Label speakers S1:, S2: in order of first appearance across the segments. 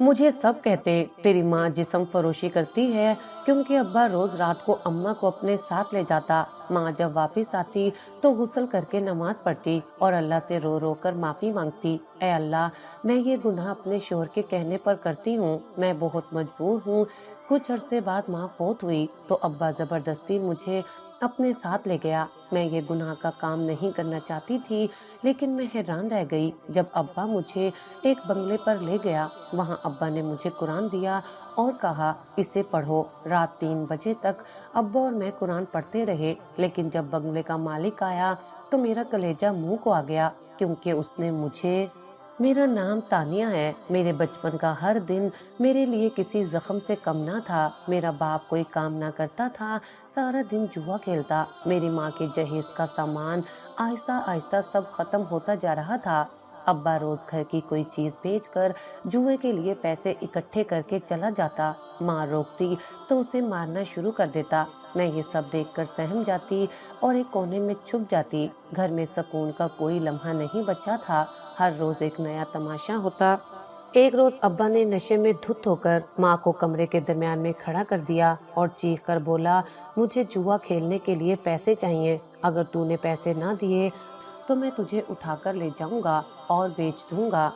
S1: मुझे सब कहते तेरी माँ जिस्म फरोशी करती है, क्योंकि अब्बा रोज रात को अम्मा को अपने साथ ले जाता। माँ जब वापस आती तो गुस्ल करके नमाज पढ़ती और अल्लाह से रो रो कर माफी मांगती। ऐ अल्लाह, मैं ये गुनाह अपने शोहर के कहने पर करती हूँ, मैं बहुत मजबूर हूँ। कुछ अरसे बाद माँ फौत हुई तो अब्बा जबरदस्ती मुझे अपने साथ ले गया। मैं ये गुनाह का काम नहीं करना चाहती थी, लेकिन मैं हैरान रह गई जब अब्बा मुझे एक बंगले पर ले गया। वहाँ अब्बा ने मुझे कुरान दिया और कहा, इसे पढ़ो। रात 3 बजे तक अब्बा और मैं कुरान पढ़ते रहे, लेकिन जब बंगले का मालिक आया तो मेरा कलेजा मुंह को आ गया, क्योंकि उसने मुझे मेरा नाम तानिया है। मेरे बचपन का हर दिन मेरे लिए किसी जख्म से कम ना था। मेरा बाप कोई काम ना करता था, सारा दिन जुआ खेलता। मेरी माँ के जहेज का सामान आहिस्ता आहिस्ता सब खत्म होता जा रहा था। अब्बा रोज घर की कोई चीज बेचकर जुए के लिए पैसे इकट्ठे करके चला जाता। माँ रोकती तो उसे मारना शुरू कर देता। मैं ये सब देखकर सहम जाती और एक कोने में छुप जाती। घर में सुकून का कोई लम्हा नहीं बचा था। हर रोज एक नया तमाशा होता। एक रोज अब्बा ने नशे में धुत होकर माँ को कमरे के दरमियान में खड़ा कर दिया और चीख कर बोला, मुझे जुआ खेलने के लिए पैसे चाहिए। अगर तूने पैसे ना दिए तो मैं तुझे उठाकर ले जाऊंगा और बेच दूंगा।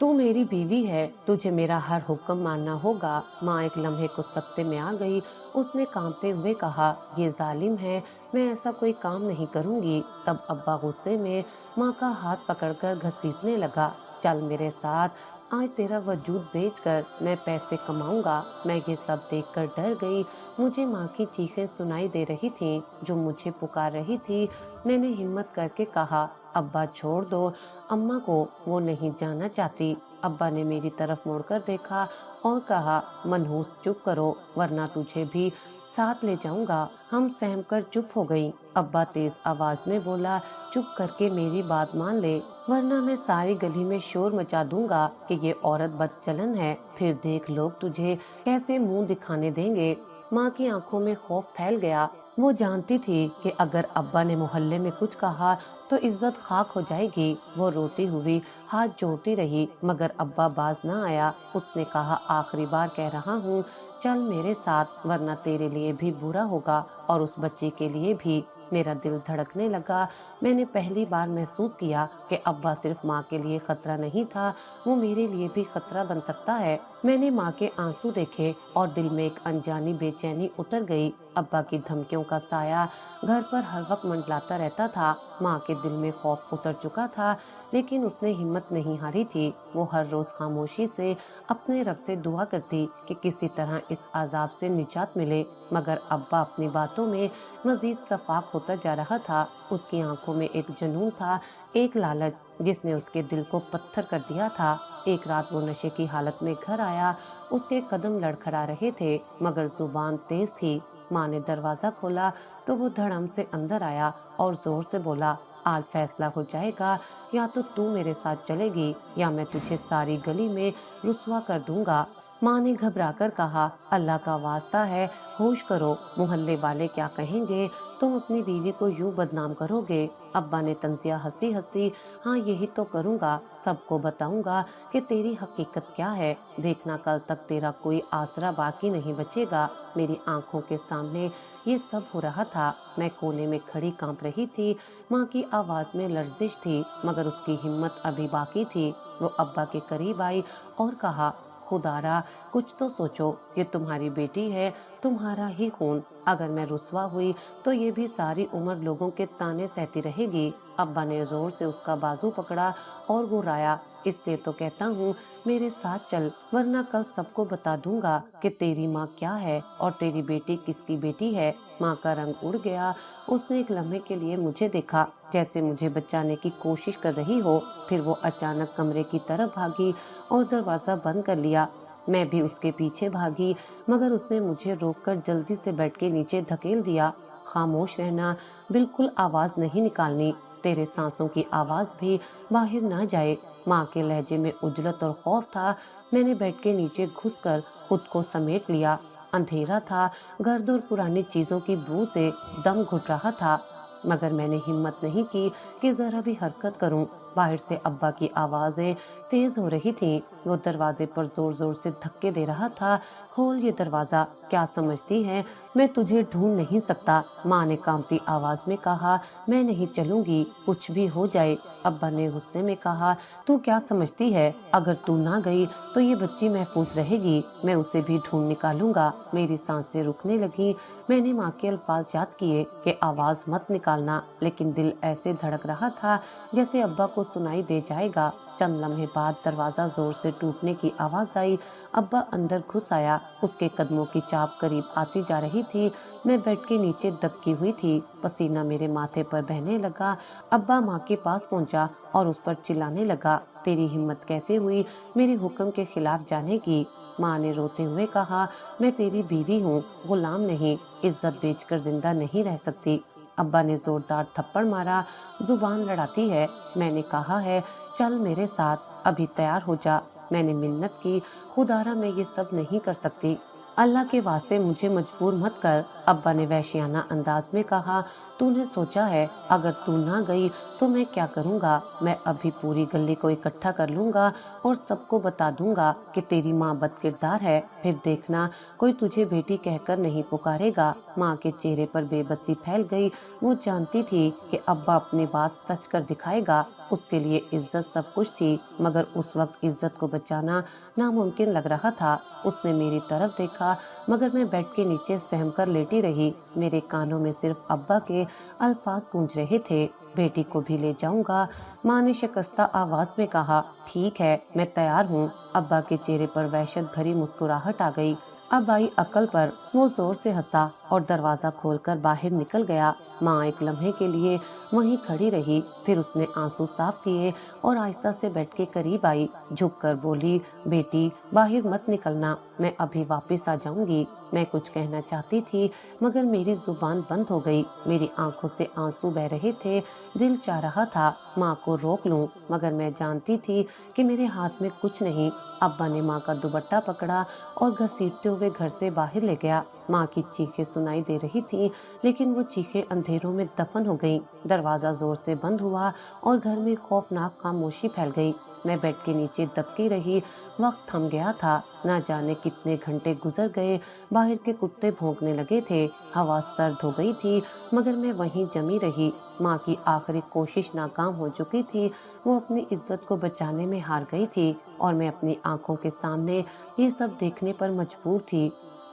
S1: तू मेरी बीवी है, तुझे मेरा हर हुक्म मानना होगा। माँ एक लम्हे को सख्ते में आ गई। उसने कांपते हुए कहा, ये जालिम है, मैं ऐसा कोई काम नहीं करूंगी। तब अब्बा गुस्से में माँ का हाथ पकड़कर घसीटने लगा। चल मेरे साथ, आज तेरा वजूद बेचकर मैं पैसे कमाऊंगा। मैं ये सब देखकर डर गई। मुझे माँ की चीखें सुनाई दे रही थीं, जो मुझे पुकार रही थी। मैंने हिम्मत करके कहा, अब्बा छोड़ दो, अम्मा को वो नहीं जाना चाहती। अब्बा ने मेरी तरफ मुड़कर देखा और कहा, मनहूस चुप करो, वरना तुझे भी साथ ले जाऊंगा। हम सहम कर चुप हो गई। अब्बा तेज आवाज में बोला, चुप करके मेरी बात मान ले, वरना मैं सारी गली में शोर मचा दूंगा कि ये औरत बदचलन है। फिर देख लोग तुझे कैसे मुंह दिखाने देंगे। माँ की आंखों में खौफ फैल गया। वो जानती थी कि अगर अब्बा ने मोहल्ले में कुछ कहा तो इज्जत खाक हो जाएगी। वो रोती हुई हाथ जोड़ती रही, मगर अब्बा बाज ना आया। उसने कहा, आखिरी बार कह रहा हूँ, चल मेरे साथ, वरना तेरे लिए भी बुरा होगा और उस बच्चे के लिए भी। मेरा दिल धड़कने लगा। मैंने पहली बार महसूस किया कि अब्बा सिर्फ माँ के लिए खतरा नहीं था, वो मेरे लिए भी खतरा बन सकता है। मैंने माँ के आंसू देखे और दिल में एक अनजानी बेचैनी उतर गई। अब्बा की धमकियों का साया घर पर हर वक्त मंडलाता रहता था। माँ के दिल में खौफ उतर चुका था, लेकिन उसने हिम्मत नहीं हारी थी। वो हर रोज खामोशी से अपने रब से दुआ करती कि किसी तरह इस अजाब से निजात मिले, मगर अब्बा अपनी बातों में मजीद सफाक होता जा रहा था। उसकी आंखों में एक जुनून था, एक लालच जिसने उसके दिल को पत्थर कर दिया था। एक रात वो नशे की हालत में घर आया। उसके कदम लड़खड़ा रहे थे, मगर जुबान तेज थी। माँ ने दरवाजा खोला तो वो धड़म से अंदर आया और जोर से बोला, आज फैसला हो जाएगा, या तो तू मेरे साथ चलेगी या मैं तुझे सारी गली में रुसवा कर दूंगा। माँ ने घबराकर कहा, अल्लाह का वास्ता है, होश करो, मोहल्ले वाले क्या कहेंगे, तुम अपनी बीवी को यूं बदनाम करोगे। अब्बा ने तंजिया हंसी हंसी, हाँ यही तो करूंगा, सबको बताऊंगा कि तेरी हकीकत क्या है। देखना कल तक तेरा कोई आसरा बाकी नहीं बचेगा। मेरी आंखों के सामने ये सब हो रहा था। मैं कोने में खड़ी कांप रही थी। माँ की आवाज में लर्जिश थी, मगर उसकी हिम्मत अभी बाकी थी। वो अब्बा के करीब आई और कहा, खुदारा कुछ तो सोचो, ये तुम्हारी बेटी है, तुम्हारा ही खून। अगर मैं रुसवा हुई तो ये भी सारी उम्र लोगों के ताने सहती रहेगी। अब्बा ने जोर से उसका बाजू पकड़ा और गुर्राया, इसलिए तो कहता हूँ मेरे साथ चल, वरना कल सबको बता दूंगा कि तेरी माँ क्या है और तेरी बेटी किसकी बेटी है। माँ का रंग उड़ गया। उसने एक लम्हे के लिए मुझे देखा, जैसे मुझे बचाने की कोशिश कर रही हो। फिर वो अचानक कमरे की तरफ भागी और दरवाजा बंद कर लिया। मैं भी उसके पीछे भागी, मगर उसने मुझे रोककर जल्दी से बेड के नीचे धकेल दिया। खामोश रहना, बिल्कुल आवाज नहीं निकालनी, तेरे सांसों की आवाज भी बाहर ना जाए। माँ के लहजे में उजलत और खौफ था। मैंने बेड के नीचे घुसकर खुद को समेट लिया। अंधेरा था, गर्द और पुरानी चीजों की बू से दम घुट रहा था, मगर मैंने हिम्मत नहीं की कि जरा भी हरकत करूं। باہر سے ابا کی آوازیں تیز ہو رہی تھیں۔ وہ دروازے پر زور زور سے دھکے دے رہا تھا۔ کھول یہ دروازہ، کیا سمجھتی ہے میں تجھے ڈھونڈ نہیں سکتا؟ ماں نے کانپتی آواز میں کہا۔ میں نہیں چلوں گی، کچھ بھی ہو جائے۔ ابا نے غصے میں کہا، تو کیا سمجھتی ہے اگر تو نہ گئی تو یہ بچی محفوظ رہے گی؟ میں اسے بھی ڈھونڈ نکالوں گا۔ میری سانسیں رکنے لگی۔ میں نے ماں کے الفاظ یاد کیے کہ آواز مت نکالنا، لیکن دل ایسے دھڑک رہا تھا جیسے ابا کو سنائی دے جائے گا۔ چند لمحے بعد دروازہ زور سے ٹوٹنے کی آواز آئی۔ ابا اندر گھس آیا۔ اس کے قدموں کی چاپ قریب آتی جا رہی تھی۔ میں بیڈ کے نیچے دبکی ہوئی تھی، پسینہ میرے ماتھے پر بہنے لگا۔ ابا ماں کے پاس پہنچا اور اس پر چلانے لگا، تیری ہمت کیسے ہوئی میرے حکم کے خلاف جانے کی؟ ماں نے روتے ہوئے کہا، میں تیری بیوی ہوں، غلام نہیں، عزت بیچ کر زندہ نہیں رہ سکتی۔ ابا نے زوردار تھپڑ مارا، زبان لڑاتی ہے، میں نے کہا ہے چل میرے ساتھ، ابھی تیار ہو جا۔ میں نے منت کی، خدارا میں یہ سب نہیں کر سکتی، اللہ کے واسطے مجھے مجبور مت کر۔ ابا نے وحشیانہ انداز میں کہا، تو نے سوچا ہے اگر تو نہ گئی تو میں کیا کروں گا؟ میں ابھی پوری گلی کو اکٹھا کر لوں گا اور سب کو بتا دوں گا کہ تیری ماں بد کردار ہے، پھر دیکھنا کوئی تجھے بیٹی کہہ کر نہیں پکارے گا۔ ماں کے چہرے پر بے بسی پھیل گئی۔ وہ جانتی تھی کہ ابا اپنی بات سچ کر دکھائے گا۔ اس کے لیے عزت سب کچھ تھی، مگر اس وقت عزت کو بچانا ناممکن لگ رہا تھا۔ اس نے میری طرف دیکھا، مگر میں بیڈ کے نیچے سہم کر لیٹی رہی۔ میرے کانوں میں صرف ابا کے الفاظ گونج رہے تھے، بیٹی کو بھی لے جاؤں گا۔ ماں نے شکستہ آواز میں کہا، ٹھیک ہے میں تیار ہوں۔ ابا کے چہرے پر وحشت بھری مسکراہٹ آ گئی۔ اب آئی عقل پر۔ وہ زور سے ہنسا اور دروازہ کھول کر باہر نکل گیا۔ ماں ایک لمحے کے لیے وہیں کھڑی رہی، پھر اس نے آنسو صاف کیے اور آہستہ سے بیڈ کے قریب آئی، جھک کر بولی، بیٹی باہر مت نکلنا، میں ابھی واپس آ جاؤں گی۔ میں کچھ کہنا چاہتی تھی مگر میری زبان بند ہو گئی، میری آنکھوں سے آنسو بہ رہے تھے۔ دل چاہ رہا تھا ماں کو روک لوں، مگر میں جانتی تھی کہ میرے ہاتھ میں کچھ نہیں۔ ابا نے ماں کا دوپٹہ پکڑا اور گھسیٹتے ہوئے گھر سے باہر لے گیا۔ ماں کی چیخیں سنائی دے رہی تھیں، لیکن وہ چیخیں اندھیروں میں دفن ہو گئیں۔ دروازہ زور سے بند ہوا اور گھر میں خوفناک خاموشی پھیل گئی۔ میں بیڈ کے نیچے دبکی رہی۔ وقت تھم گیا تھا، نہ جانے کتنے گھنٹے گزر گئے۔ باہر کے کتے بھونکنے لگے تھے، ہوا سرد ہو گئی تھی، مگر میں وہیں جمی رہی۔ ماں کی آخری کوشش ناکام ہو چکی تھی، وہ اپنی عزت کو بچانے میں ہار گئی تھی اور میں اپنی آنکھوں کے سامنے یہ سب دیکھنے پر مجبور تھی۔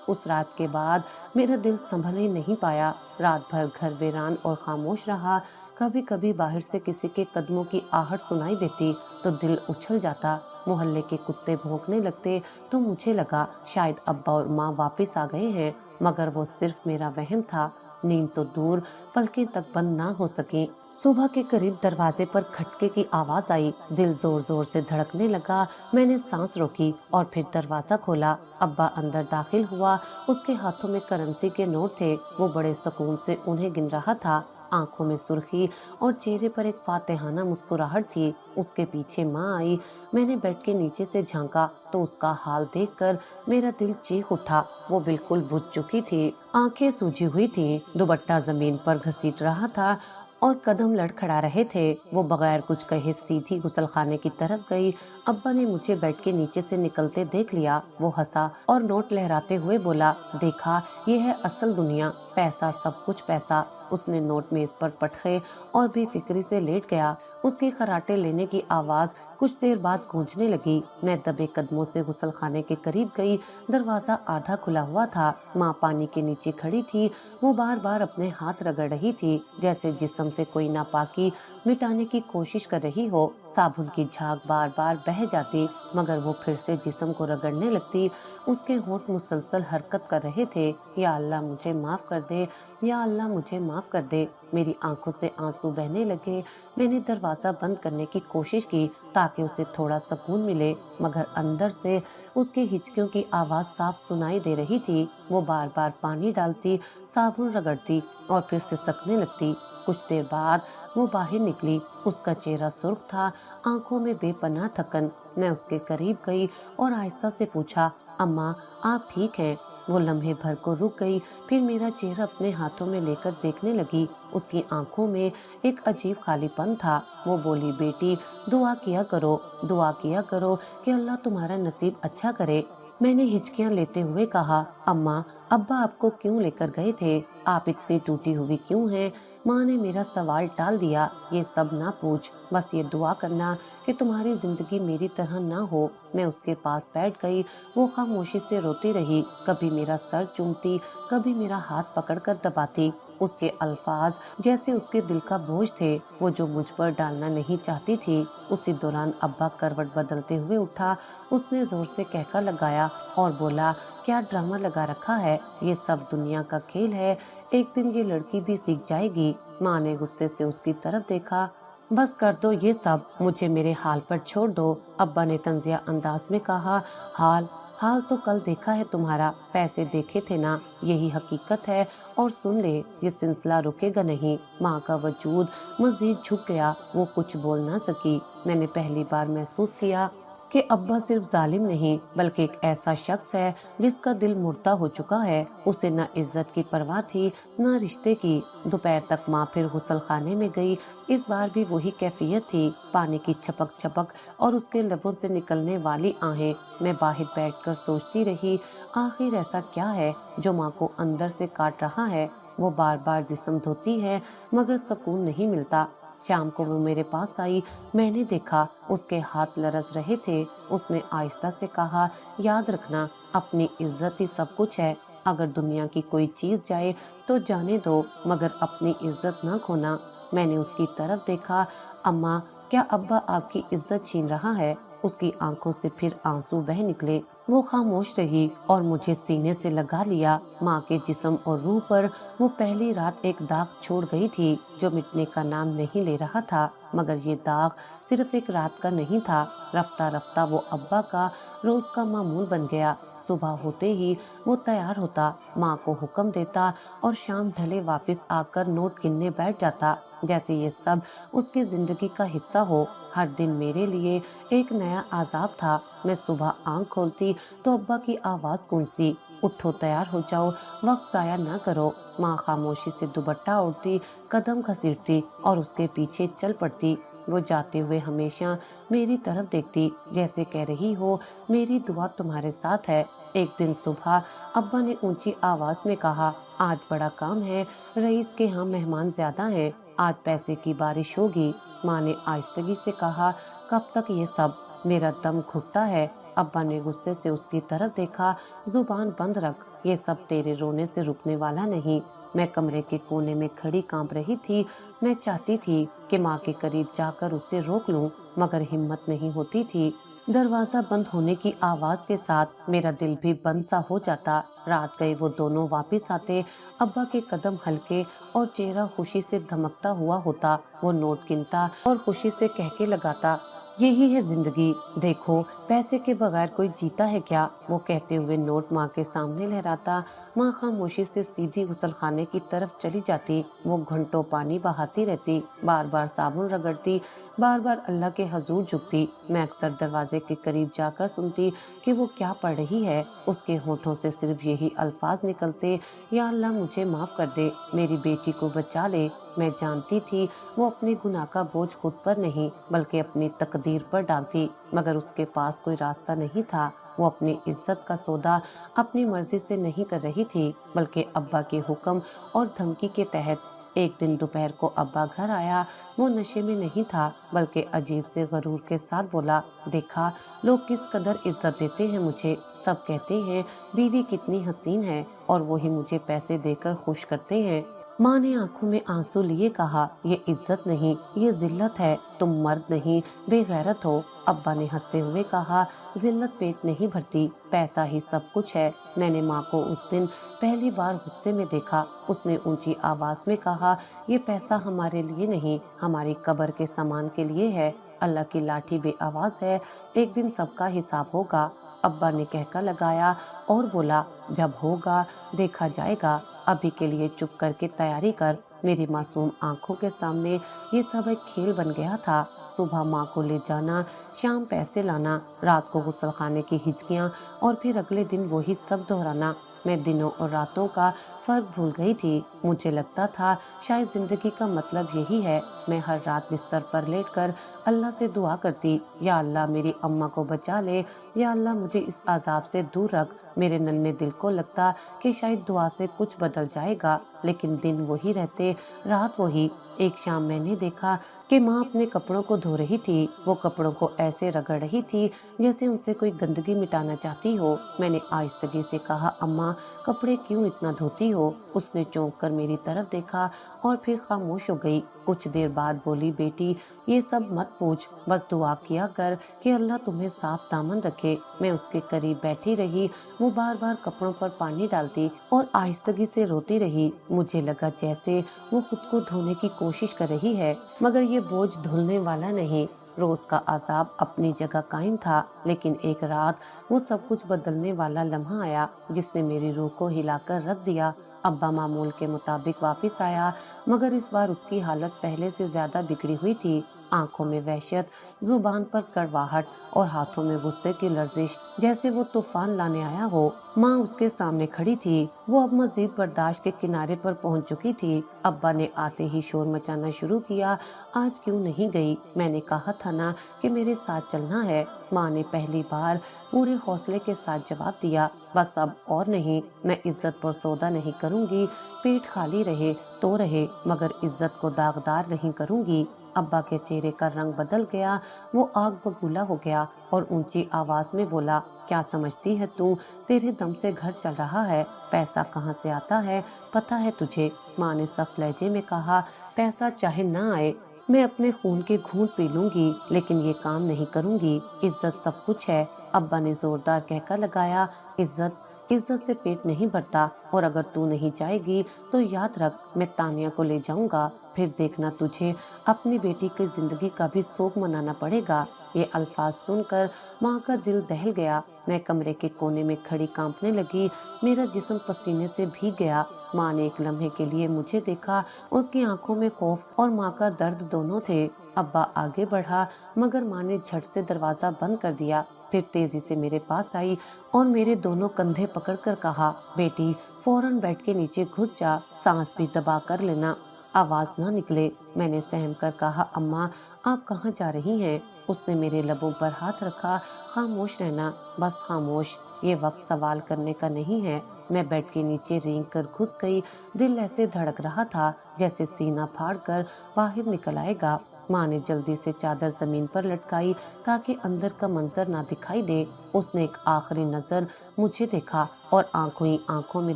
S1: اس رات کے بعد میرا دل سنبھل ہی نہیں پایا۔ رات بھر گھر ویران اور خاموش رہا۔ کبھی کبھی باہر سے کسی کے قدموں کی آہٹ سنائی دیتی تو دل اچھل جاتا۔ محلے کے کتے بھونکنے لگتے تو مجھے لگا شاید ابا اور ماں واپس آ گئے ہیں، مگر وہ صرف میرا وہم تھا۔ نیند تو دور، پلکیں تک بند نہ ہو سکیں۔ صبح کے قریب دروازے پر کھٹکے کی آواز آئی۔ دل زور زور سے دھڑکنے لگا۔ میں نے سانس روکی اور پھر دروازہ کھولا۔ ابا اندر داخل ہوا۔ اس کے ہاتھوں میں کرنسی کے نوٹ تھے۔ وہ بڑے سکون سے انہیں گن رہا تھا۔ آنکھوں میں سرخی اور چہرے پر ایک فاتحانہ مسکراہٹ تھی۔ اس کے پیچھے ماں آئی۔ میں نے بیڈ کے نیچے سے جھانکا تو اس کا حال دیکھ کر میرا دل چیخ اٹھا۔ وہ بالکل بجھ چکی تھی، آنکھیں سوجی ہوئی تھیں، دوپٹہ زمین پر گھسیٹ رہا تھا اور قدم لڑکھڑا رہے تھے۔ وہ بغیر کچھ کہے سیدھی غسل خانے کی طرف گئی۔ ابا نے مجھے بیڈ کے نیچے سے نکلتے دیکھ لیا۔ وہ ہنسا اور نوٹ لہراتے ہوئے بولا، دیکھا یہ ہے اصل دنیا، پیسہ سب کچھ پیسہ۔ اس نے نوٹ میز پر پٹخے اور بے فکری سے لیٹ گیا۔ اس کے خراٹے لینے کی آواز کچھ دیر بعد گونجنے لگی۔ میں دبے قدموں سے غسل خانے کے قریب گئی۔ دروازہ آدھا کھلا ہوا تھا۔ ماں پانی کے نیچے کھڑی تھی۔ وہ بار بار اپنے ہاتھ رگڑ رہی تھی، جیسے جسم سے کوئی ناپاکی مٹانے کی کوشش کر رہی ہو۔ صابن کی جھاگ بار بار بہہ جاتی، مگر وہ پھر سے جسم کو رگڑنے لگتی۔ اس کے ہونٹ مسلسل حرکت کر رہے تھے، یا اللہ مجھے معاف کر دے، یا اللہ مجھے معاف کر دے۔ میری آنکھوں سے آنسو بہنے لگے۔ میں نے دروازہ بند کرنے کی کوشش کی تاکہ اسے تھوڑا سکون ملے، مگر اندر سے اس کی ہچکیوں کی آواز صاف سنائی دے رہی تھی۔ وہ بار بار پانی ڈالتی، صابن رگڑتی اور پھر سسکنے لگتی۔ कुछ देर बाद वो बाहर निकली। उसका चेहरा सुर्ख था, आंखों में बेपनाह थकन। मैं उसके करीब गई और आहिस्ता से पूछा, अम्मा आप ठीक हैं? वो लम्हे भर को रुक गई, फिर मेरा चेहरा अपने हाथों में लेकर देखने लगी। उसकी आंखों में एक अजीब खालीपन था। वो बोली, बेटी दुआ किया करो कि अल्लाह तुम्हारा नसीब अच्छा करे। मैंने हिचकियां लेते हुए कहा, अम्मा अब्बा आपको क्यों लेकर गए थे? आप इतनी टूटी हुई क्यों हैं? माँ ने मेरा सवाल टाल दिया, ये सब ना पूछ, बस ये दुआ करना कि तुम्हारी जिंदगी मेरी तरह ना हो। मैं उसके पास बैठ गई। वो खामोशी से रोती रही, कभी मेरा सर चूमती, कभी मेरा हाथ पकड़कर दबाती। उसके अल्फाज जैसे उसके दिल का बोझ थे, वो जो मुझ पर डालना नहीं चाहती थी। उसी दौरान अब्बा करवट बदलते हुए उठा। उसने जोर से कहका लगाया और बोला, क्या ड्रामा लगा रखा है? ये सब दुनिया का खेल है, एक दिन ये लड़की भी सीख जाएगी। माँ ने गुस्से से उसकी तरफ देखा। बस कर दो ये सब, मुझे मेरे हाल पर छोड़ दो, अब्बा ने तंजिया अंदाज में कहा। हाल हाल तो कल देखा है तुम्हारा, पैसे देखे थे ना, यही हकीकत है। और सुन ले, ये सिलसिला रुकेगा नहीं। माँ का वजूद मजीद झुक गया, वो कुछ बोल ना सकी। मैंने पहली बार महसूस किया कि अब्बा सिर्फ जालिम नहीं बल्कि एक ऐसा शख्स है जिसका दिल मुर्दा हो चुका है। उसे न इज्जत की परवाह थी, न रिश्ते की। दोपहर तक माँ फिर गुसल खाने में गई। इस बार भी वही कैफियत थी, पानी की छपक छपक और उसके लबों से निकलने वाली आहें। मैं बाहर बैठकर सोचती रही, आखिर ऐसा क्या है जो माँ को अंदर से काट रहा है। वो बार बार जिस्म धोती है मगर सुकून नहीं मिलता। शाम को वो मेरे पास आई। मैंने देखा उसके हाथ लरस रहे थे। उसने आहिस्ता से कहा, याद रखना अपनी इज्जत ही सब कुछ है। अगर दुनिया की कोई चीज जाए तो जाने दो, मगर अपनी इज्जत ना खोना। मैंने उसकी तरफ देखा। अम्मा क्या अब्बा आपकी इज्जत छीन रहा है? उसकी आंखों से फिर आंसू बह निकले। वो खामोश रही और मुझे सीने से लगा लिया। माँ के जिस्म और रूह पर वो पहली रात एक दाग छोड़ गई थी जो मिटने का नाम नहीं ले रहा था। मगर ये दाग सिर्फ एक रात का नहीं था, रफ्ता रफ्ता वो अब्बा का रोज का मामूल बन गया। सुबह होते ही वो तैयार होता, माँ को हुक्म देता और शाम ढले वापस आकर नोट गिनने बैठ जाता, जैसे ये सब उसकी जिंदगी का हिस्सा हो। हर दिन मेरे लिए एक नया आजाब था। मैं सुबह आंख खोलती तो अब्बा की आवाज गूंजती, उठो तैयार हो जाओ, वक्त जाया ना करो। माँ खामोशी से दुपट्टा ओढ़ती, कदम घसीटती और उसके पीछे चल पड़ती। वो जाते हुए हमेशा मेरी तरफ देखती, जैसे कह रही हो, मेरी दुआ तुम्हारे साथ है। एक दिन सुबह अब्बा ने ऊंची आवाज में कहा, आज बड़ा काम है, रईस के यहाँ मेहमान ज्यादा हैं, आज पैसे की बारिश होगी। माँ ने आहिस्तगी से कहा, कब तक ये सब? मेरा दम घुटता है। अब्बा ने गुस्से से उसकी तरफ देखा, जुबान बंद रख, ये सब तेरे रोने से रुकने वाला नहीं। मैं कमरे के कोने में खड़ी कांप रही थी। मैं चाहती थी कि माँ के करीब जाकर उसे रोक लूं, मगर हिम्मत नहीं होती थी। दरवाजा बंद होने की आवाज के साथ मेरा दिल भी बंद सा हो जाता। रात गए वो दोनों वापस आते। अब्बा के कदम हल्के और चेहरा खुशी से धमकता हुआ होता। वो नोट गिनता और खुशी से कहके लगाता, यही है जिंदगी, देखो पैसे के बगैर कोई जीता है क्या? वो कहते हुए नोट माँ के सामने लहराता। माँ खामोशी से सीधी गुसल खाने की तरफ चली जाती। वो घंटों पानी बहाती रहती, बार बार साबुन रगड़ती, बार बार अल्लाह के हजूर झुकती। मैं अक्सर दरवाजे के करीब जाकर सुनती कि वो क्या पढ़ रही है। उसके होठों से सिर्फ यही अल्फाज निकलते, या अल्लाह मुझे माफ कर दे, मेरी बेटी को बचा ले। मैं जानती थी वो अपने गुनाह का बोझ खुद पर नहीं बल्कि अपनी तकदीर पर डालती, मगर उसके पास कोई रास्ता नहीं था। वो अपनी इज्जत का सौदा अपनी मर्जी से नहीं कर रही थी बल्कि अब्बा के हुक्म और धमकी के तहत। एक दिन दोपहर को अब्बा घर आया। वो नशे में नहीं था बल्कि अजीब से गरूर के साथ बोला, देखा लोग किस कदर इज्जत देते हैं मुझे। सब कहते हैं बीवी कितनी हसीन है और वो ही मुझे पैसे देकर खुश करते हैं। माँ ने आंखों में आंसू लिए कहा, ये इज्जत नहीं, ये जिल्लत है, तुम मर्द नहीं बेगैरत हो। अब्बा ने हंसते हुए कहा, जिल्लत पेट नहीं भरती, पैसा ही सब कुछ है। मैंने माँ को उस दिन पहली बार गुस्से में देखा। उसने ऊंची आवाज में कहा, ये पैसा हमारे लिए नहीं, हमारी कब्र के सामान के लिए है। अल्लाह की लाठी बेआवाज है, एक दिन सबका हिसाब होगा। अब्बा ने कहका लगाया और बोला, जब होगा देखा जाएगा, अभी के लिए चुप करके तैयारी कर। मेरी मासूम आंखों के सामने ये सब एक खेल बन गया था। सुबह माँ को ले जाना, शाम पैसे लाना, रात को गुस्ल खाने की हिचकियाँ और फिर अगले दिन वही सब दोहराना। मैं दिनों और रातों का फर्क भूल गई थी। मुझे लगता था शायद जिंदगी का मतलब यही है। मैं हर रात बिस्तर पर लेटकर अल्लाह से दुआ करती, या अल्लाह मेरी अम्मा को बचा ले, या अल्लाह मुझे इस अजाब से दूर रख। मेरे नन्हे दिल को लगता कि शायद दुआ से कुछ बदल जाएगा, लेकिन दिन वही रहते, रात वही। एक शाम मैंने देखा कि माँ अपने कपड़ों को धो रही थी। वो कपड़ों को ऐसे रगड़ रही थी जैसे उनसे कोई गंदगी मिटाना चाहती हो। मैंने आहिस्तगी से कहा, अम्मा कपड़े क्यों इतना धोती हो? उसने चौंक कर मेरी तरफ देखा और फिर खामोश हो गई। कुछ देर बाद बोली, बेटी ये सब मत पूछ, बस दुआ किया कर कि अल्लाह तुम्हें साफ दामन रखे। मैं उसके करीब बैठी रही। वो बार बार कपड़ों पर पानी डालती और आहिस्तगी से रोती रही। मुझे लगा जैसे वो खुद को धोने की कोशिश कर रही है, मगर ये बोझ धुलने वाला नहीं। रोज का अजाब अपनी जगह कायम था, लेकिन एक रात वो सब कुछ बदलने वाला लम्हा आया जिसने मेरी रूह को हिलाकर रख दिया। अब्बा मामूल के मुताबिक वापस आया, मगर इस बार उसकी हालत पहले से ज्यादा बिगड़ी हुई थी। आंखों में वहशत, जुबान पर कड़वाहट और हाथों में गुस्से की लर्जिश, जैसे वो तूफान लाने आया हो। माँ उसके सामने खड़ी थी। वो अब मजीद बर्दाश्त के किनारे पर पहुंच चुकी थी। अब्बा ने आते ही शोर मचाना शुरू किया, आज क्यों नहीं गई? मैंने कहा था ना कि मेरे साथ चलना है। माँ ने पहली बार पूरे हौसले के साथ जवाब दिया, बस अब और नहीं। मैं इज्जत पर सौदा नहीं करूंगी। पेट खाली रहे तो रहे, मगर इज्जत को दागदार नहीं करूंगी। अब्बा के चेहरे का रंग बदल गया। वो आग बबूला हो गया और ऊंची आवाज में बोला, क्या समझती है तू? तेरे दम से घर चल रहा है। पैसा कहाँ से आता है पता है तुझे? माँ ने सख्त लहजे में कहा, पैसा चाहे ना आए, मैं अपने खून के घूंट पी लूंगी, लेकिन ये काम नहीं करूंगी। इज्जत सब कुछ है। अब्बा ने जोरदार कहकर लगाया, इज्जत इज्जत से पेट नहीं भरता, और अगर तू नहीं जाएगी तो याद रख, मैं तानिया को ले जाऊंगा। फिर देखना, तुझे अपनी बेटी की जिंदगी का भी शोक मनाना पड़ेगा। ये अल्फाज सुनकर माँ का दिल दहल गया। मैं कमरे के कोने में खड़ी कांपने लगी। मेरा जिस्म पसीने से भीग गया। माँ ने एक लम्हे के लिए मुझे देखा। उसकी आंखों में खौफ और माँ का दर्द दोनों थे। अब्बा आगे बढ़ा, मगर माँ ने झट से दरवाजा बंद कर दिया। फिर तेजी से मेरे पास आई और मेरे दोनों कंधे पकड़कर कहा, बेटी फौरन बेड के नीचे घुस जा, सांस भी दबा कर लेना, आवाज न निकले। मैंने सहम कर कहा, अम्मा आप कहाँ जा रही हैं? उसने मेरे लबों पर हाथ रखा। खामोश रहना, बस खामोश। ये वक्त सवाल करने का नहीं है। मैं बेड के नीचे रेंग कर घुस गई। दिल ऐसे धड़क रहा था जैसे सीना फाड़ कर बाहर निकल आएगा। माँ ने जल्दी से चादर जमीन पर लटकाई ताकि अंदर का मंजर ना दिखाई दे। उसने एक आखिरी नजर मुझे देखा और आंखों ही आंखों में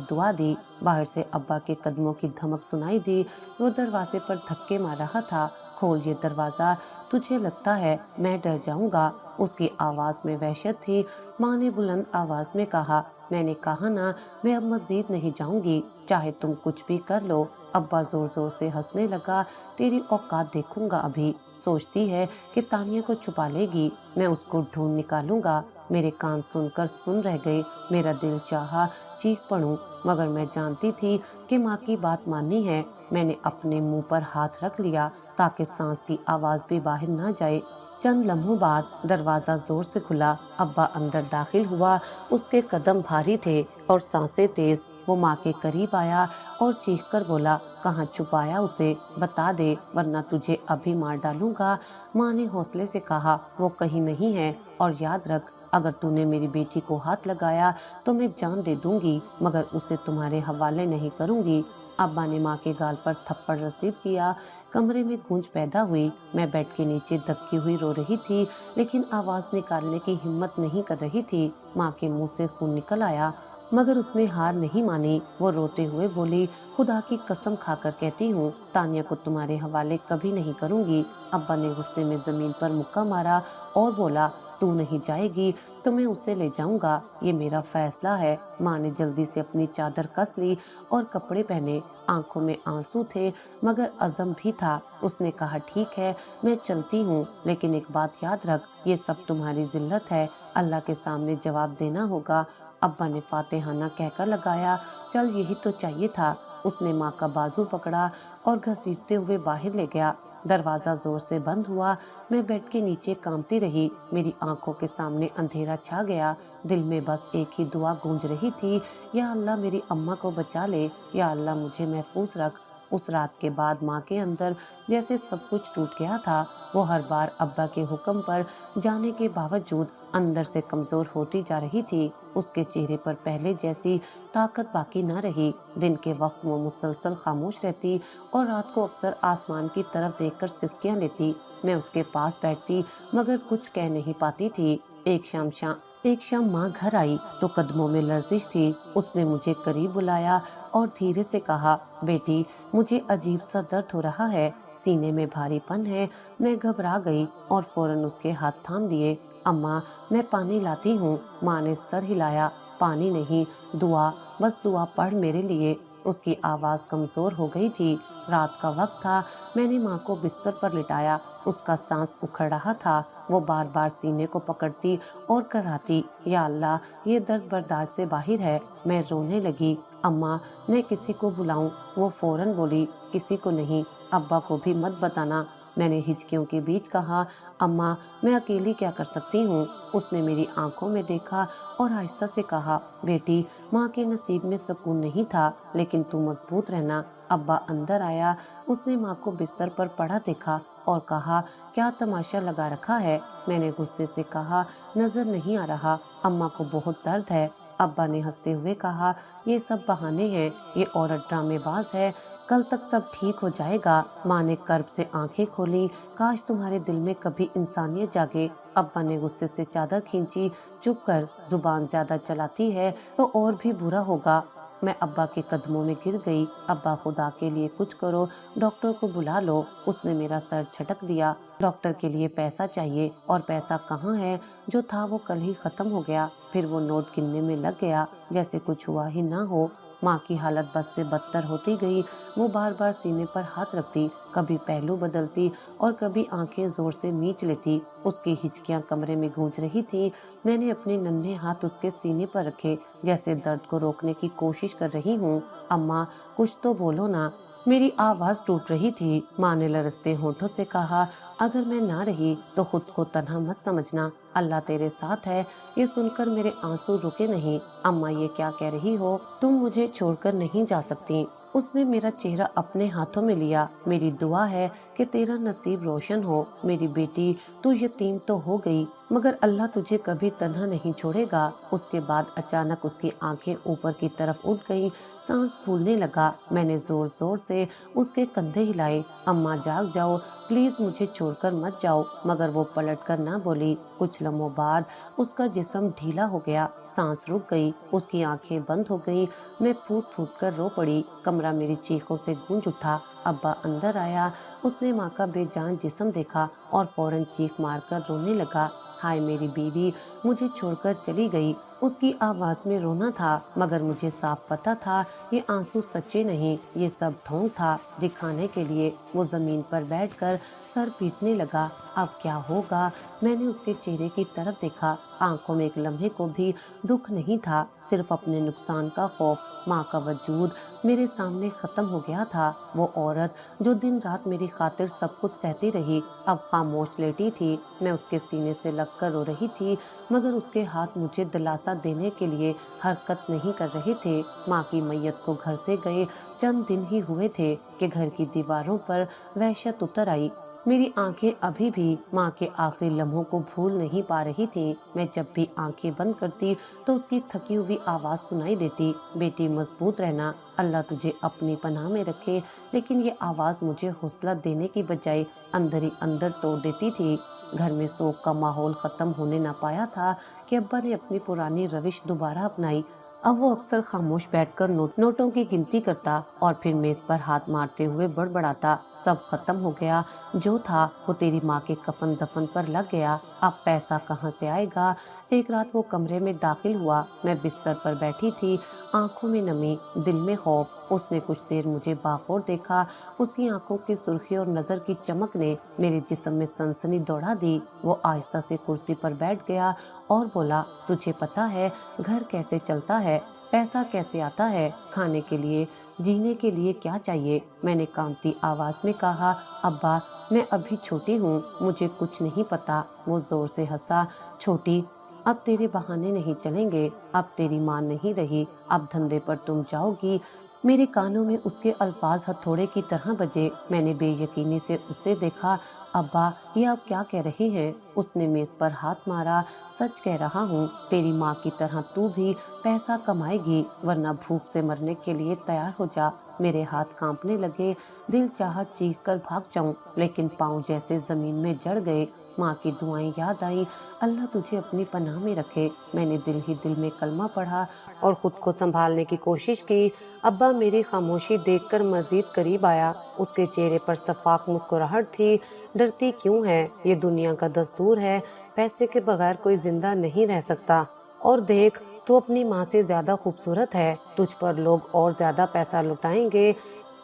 S1: दुआ दी। बाहर से अब्बा के कदमों की धमक सुनाई दी। वो दरवाजे पर धक्के मार रहा था। खोल ये दरवाजा, तुझे लगता है मैं डर जाऊंगा? उसकी आवाज में वहशत थी। माँ ने बुलंद आवाज में कहा, मैंने कहा ना, मैं अब मस्जिद नहीं जाऊंगी, चाहे तुम कुछ भी कर लो। अब्बा जोर जोर से हंसने लगा। तेरी औकात देखूंगा अभी। सोचती है कि तानिया को छुपा लेगी, मैं उसको ढूंढ निकालूंगा। मेरे कान सुनकर सुन रह गए। मेरा दिल चाहा चीख पड़ूं, मगर मैं जानती थी कि माँ की बात माननी है। मैंने अपने मुंह पर हाथ रख लिया ताकि सांस की आवाज भी बाहर ना जाए। चंद लम्हों बाद दरवाजा जोर से खुला। अब्बा अंदर दाखिल हुआ। उसके कदम भारी थे और सांसें तेज। वो माँ के करीब आया और चीखकर बोला, कहाँ छुपाया उसे? बता दे, वरना तुझे अभी मार डालूंगा। माँ ने हौसले से कहा, वो कहीं नहीं है, और याद रख, अगर तूने मेरी बेटी को हाथ लगाया तो मैं जान दे दूंगी, मगर उसे तुम्हारे हवाले नहीं करूंगी। अब्बा ने माँ के गाल पर थप्पड़ रसीद किया। कमरे में गूंज पैदा हुई। मैं बेड के नीचे दबकी हुई रो रही थी, लेकिन आवाज निकालने की हिम्मत नहीं कर रही थी। माँ के मुंह से खून निकल आया, मगर उसने हार नहीं मानी। वो रोते हुए बोली, खुदा की कसम खाकर कहती हूँ, तानिया को तुम्हारे हवाले कभी नहीं करूंगी। अब्बा ने गुस्से में जमीन पर मुक्का मारा और बोला, तू नहीं जाएगी तो मैं उसे ले जाऊंगा, ये मेरा फैसला है। माँ ने जल्दी से अपनी चादर कस ली और कपड़े पहने। आंखों में आंसू थे, मगर अज़म भी था। उसने कहा, ठीक है मैं चलती हूँ, लेकिन एक बात याद रख, ये सब तुम्हारी जिल्लत है, अल्लाह के सामने जवाब देना होगा। अब्बा ने फातिहाना कहकर लगाया, चल यही तो चाहिए था। اس نے ماں کا بازو پکڑا اور گھسیٹتے ہوئے باہر لے گیا۔ دروازہ زور سے بند ہوا۔ میں بیڈ کے نیچے کانپتی رہی۔ میری آنکھوں کے سامنے اندھیرا چھا گیا۔ دل میں بس ایک ہی دعا گونج رہی تھی، یا اللہ میری اماں کو بچا لے، یا اللہ مجھے محفوظ رکھ۔ اس رات کے بعد ماں کے اندر جیسے سب کچھ ٹوٹ گیا تھا۔ وہ ہر بار ابا کے حکم پر جانے کے باوجود اندر سے کمزور ہوتی جا رہی تھی۔ اس کے چہرے پر پہلے جیسی طاقت باقی نہ رہی۔ دن کے وقت وہ مسلسل خاموش رہتی اور رات کو اکثر آسمان کی طرف دیکھ کر سسکیاں لیتی۔ میں اس کے پاس بیٹھتی مگر کچھ کہہ نہیں پاتی تھی۔ ایک شام ماں گھر آئی تو قدموں میں لرزش تھی۔ اس نے مجھے قریب بلایا اور دھیرے سے کہا، بیٹی مجھے عجیب سا درد ہو رہا ہے، سینے میں بھاری پن ہے۔ میں گھبرا گئی اور فوراً اس کے ہاتھ تھام لیے۔ اماں میں پانی لاتی ہوں۔ ماں نے سر ہلایا۔ پانی نہیں، دعا، بس دعا پڑھ میرے لیے۔ اس کی آواز کمزور ہو گئی تھی۔ رات کا وقت تھا۔ میں نے ماں کو بستر پر لٹایا۔ اس کا سانس اکھڑ رہا تھا۔ وہ بار بار سینے کو پکڑتی اور کراتی، یا اللہ یہ درد برداشت سے باہر ہے۔ میں رونے لگی۔ اماں میں کسی کو بلاؤں؟ وہ فوراً بولی، کسی کو نہیں، ابا کو بھی مت بتانا۔ میں نے ہچکیوں کے بیچ کہا، اماں میں اکیلی کیا کر سکتی ہوں؟ اس نے میری آنکھوں میں دیکھا اور آہستہ سے کہا، بیٹی ماں کے نصیب میں سکون نہیں تھا، لیکن تو مضبوط رہنا۔ ابا اندر آیا۔ اس نے ماں کو بستر پر پڑا دیکھا اور کہا، کیا تماشا لگا رکھا ہے؟ میں نے غصے سے کہا، نظر نہیں آ رہا، اماں کو بہت درد ہے۔ ابا نے ہنستے ہوئے کہا، یہ سب بہانے ہیں، یہ عورت ڈرامے باز ہے، کل تک سب ٹھیک ہو جائے گا۔ ماں نے کرب سے آنکھیں کھولی، کاش تمہارے دل میں کبھی انسانیت جاگے۔ ابا نے غصے سے چادر کھینچی، چپ کر، زبان زیادہ چلاتی ہے تو اور بھی برا ہوگا۔ میں ابا کے قدموں میں گر گئی۔ ابا خدا کے لیے کچھ کرو، ڈاکٹر کو بلا لو۔ اس نے میرا سر جھٹک دیا۔ ڈاکٹر کے لیے پیسہ چاہیے، اور پیسہ کہاں ہے؟ جو تھا وہ کل ہی ختم ہو گیا۔ پھر وہ نوٹ گننے میں لگ گیا جیسے کچھ ہوا ہی نہ ہو۔ ماں کی حالت بس سے بدتر ہوتی گئی۔ وہ بار بار سینے پر ہاتھ رکھتی، کبھی پہلو بدلتی اور کبھی آنکھیں زور سے میچ لیتی۔ اس کی ہچکیاں کمرے میں گونج رہی تھی۔ میں نے اپنے ننھے ہاتھ اس کے سینے پر رکھے، جیسے درد کو روکنے کی کوشش کر رہی ہوں۔ اماں کچھ تو بولو نا۔ میری آواز ٹوٹ رہی تھی۔ ماں نے لرزتے ہونٹوں سے کہا، اگر میں نہ رہی تو خود کو تنہا مت سمجھنا، اللہ تیرے ساتھ ہے۔ یہ سن کر میرے آنسو رکے نہیں۔ اماں یہ کیا کہہ رہی ہو؟ تم مجھے چھوڑ کر نہیں جا سکتی۔ اس نے میرا چہرہ اپنے ہاتھوں میں لیا۔ میری دعا ہے کہ تیرا نصیب روشن ہو میری بیٹی، تو یتیم تو ہو گئی مگر اللہ تجھے کبھی تنہا نہیں چھوڑے گا۔ اس کے بعد اچانک اس کی آنکھیں اوپر کی طرف اٹھ گئیں، سانس پھولنے لگا۔ میں نے زور زور سے اس کے کندھے ہلائے، اماں جاگ جاؤ، پلیز مجھے چھوڑ کر مت جاؤ، مگر وہ پلٹ کر نہ بولی۔ کچھ لمحوں بعد اس کا جسم ڈھیلا ہو گیا، سانس رک گئی، اس کی آنکھیں بند ہو گئیں۔ میں پھوٹ پھوٹ کر رو پڑی۔ کمرہ میری چیخوں سے گونج اٹھا۔ ابا اندر آیا۔ اس نے ماں کا بے جان جسم دیکھا اور فوراً چیخ مار کر رونے لگا، ہائے میری بیوی مجھے چھوڑ کر چلی گئی۔ اس کی آواز میں رونا تھا مگر مجھے صاف پتہ تھا یہ آنسو سچے نہیں، یہ سب ڈھونگ تھا دکھانے کے لیے۔ وہ زمین پر بیٹھ کر سر پیٹنے لگا۔ اب کیا ہوگا؟ میں نے اس کے چہرے کی طرف دیکھا۔ آنکھوں میں ایک لمحے کو بھی دکھ نہیں تھا، صرف اپنے نقصان کا خوف۔ ماں کا وجود میرے سامنے ختم ہو گیا تھا۔ وہ عورت جو دن رات میری خاطر سب کچھ سہتی رہی، اب خاموش لیٹی تھی۔ میں اس کے سینے سے لگ کر رو رہی تھی مگر اس کے ہاتھ مجھے دلاسا دینے کے لیے حرکت نہیں کر رہے تھے۔ ماں کی میت کو گھر سے گئے چند دن ہی ہوئے تھے کہ گھر کی دیواروں پر وحشت اتر آئی۔ میری آنکھیں ابھی بھی ماں کے آخری لمحوں کو بھول نہیں پا رہی تھی۔ میں جب بھی آنکھیں بند کرتی تو اس کی تھکی ہوئی آواز سنائی دیتی، بیٹی مضبوط رہنا، اللہ تجھے اپنی پناہ میں رکھے۔ لیکن یہ آواز مجھے حوصلہ دینے کی بجائے اندر ہی اندر توڑ دیتی تھی۔ گھر میں سوگ کا ماحول ختم ہونے نہ پایا تھا کہ ابا نے اپنی پرانی روش دوبارہ اپنائی۔ اب وہ اکثر خاموش بیٹھ کر نوٹوں کی گنتی کرتا اور پھر میز پر ہاتھ مارتے ہوئے بڑبڑاتا، سب ختم ہو گیا، جو تھا وہ تیری ماں کے کفن دفن پر لگ گیا، اب پیسہ کہاں سے آئے گا؟ ایک رات وہ کمرے میں داخل ہوا، میں بستر پر بیٹھی تھی، آنکھوں میں نمی، دل میں خوف۔ اس نے کچھ دیر مجھے باخور دیکھا۔ اس کی آنکھوں کی سرخی اور نظر کی چمک نے میرے جسم میں سنسنی دوڑا دی۔ وہ آہستہ سے کرسی پر بیٹھ گیا اور بولا، تجھے پتا ہے گھر کیسے چلتا ہے، پیسہ کیسے آتا ہے؟ کھانے کے لیے जीने के लिए क्या चाहिए? मैंने कांपती आवाज में कहा, अब्बा मैं अभी छोटी हूँ, मुझे कुछ नहीं पता। वो जोर से हंसा, छोटी, अब तेरे बहाने नहीं चलेंगे, अब तेरी माँ नहीं रही, अब धंधे पर तुम जाओगी। मेरे कानों में उसके अल्फाज हथौड़े की तरह बजे। मैंने बेयकीनी से उसे देखा। अब्बा ये आप क्या कह रही हैं? उसने मेज पर हाथ मारा। सच कह रहा हूँ, तेरी माँ की तरह तू भी पैसा कमाएगी, वरना भूख से मरने के लिए तैयार हो जा। मेरे हाथ कांपने लगे, दिल चाहा चीख कर भाग जाऊं, लेकिन पाँव जैसे जमीन में जड़ गए। माँ की दुआएं याद आई, अल्लाह तुझे अपनी पनाह में रखे। मैंने दिल ही दिल में कलमा पढ़ा और खुद को संभालने की कोशिश की। अब्बा मेरी खामोशी देखकर मजीद करीब आया। उसके चेहरे पर सफाक मुस्कुराहट थी। डरती क्यों है? ये दुनिया का दस्तूर है, पैसे के बगैर कोई जिंदा नहीं रह सकता। और देख, तू अपनी माँ से ज्यादा खूबसूरत है, तुझ पर लोग और ज्यादा पैसा लुटाएंगे।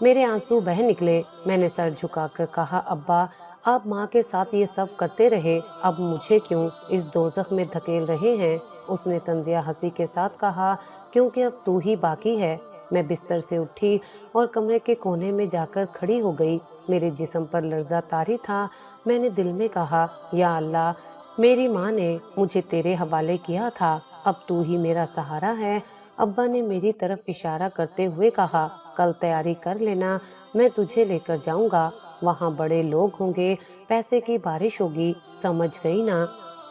S1: मेरे आंसू बह निकले। मैंने सर झुकाकर कहा, अब्बा आप माँ के साथ ये सब करते रहे, अब मुझे क्यों इस दोज़ख में धकेल रहे हैं? उसने तंजिया हंसी के साथ कहा, क्योंकि अब तू ही बाकी है। मैं बिस्तर से उठी और कमरे के कोने में जाकर खड़ी हो गई। मेरे जिस्म पर लर्जा तारी था। मैंने दिल में कहा, या अल्लाह, मेरी माँ ने मुझे तेरे हवाले किया था, अब तू ही मेरा सहारा है। अब्बा ने मेरी तरफ इशारा करते हुए कहा, कल तैयारी कर लेना, मैं तुझे लेकर जाऊंगा। वहाँ बड़े लोग होंगे, पैसे की बारिश होगी, समझ गई ना?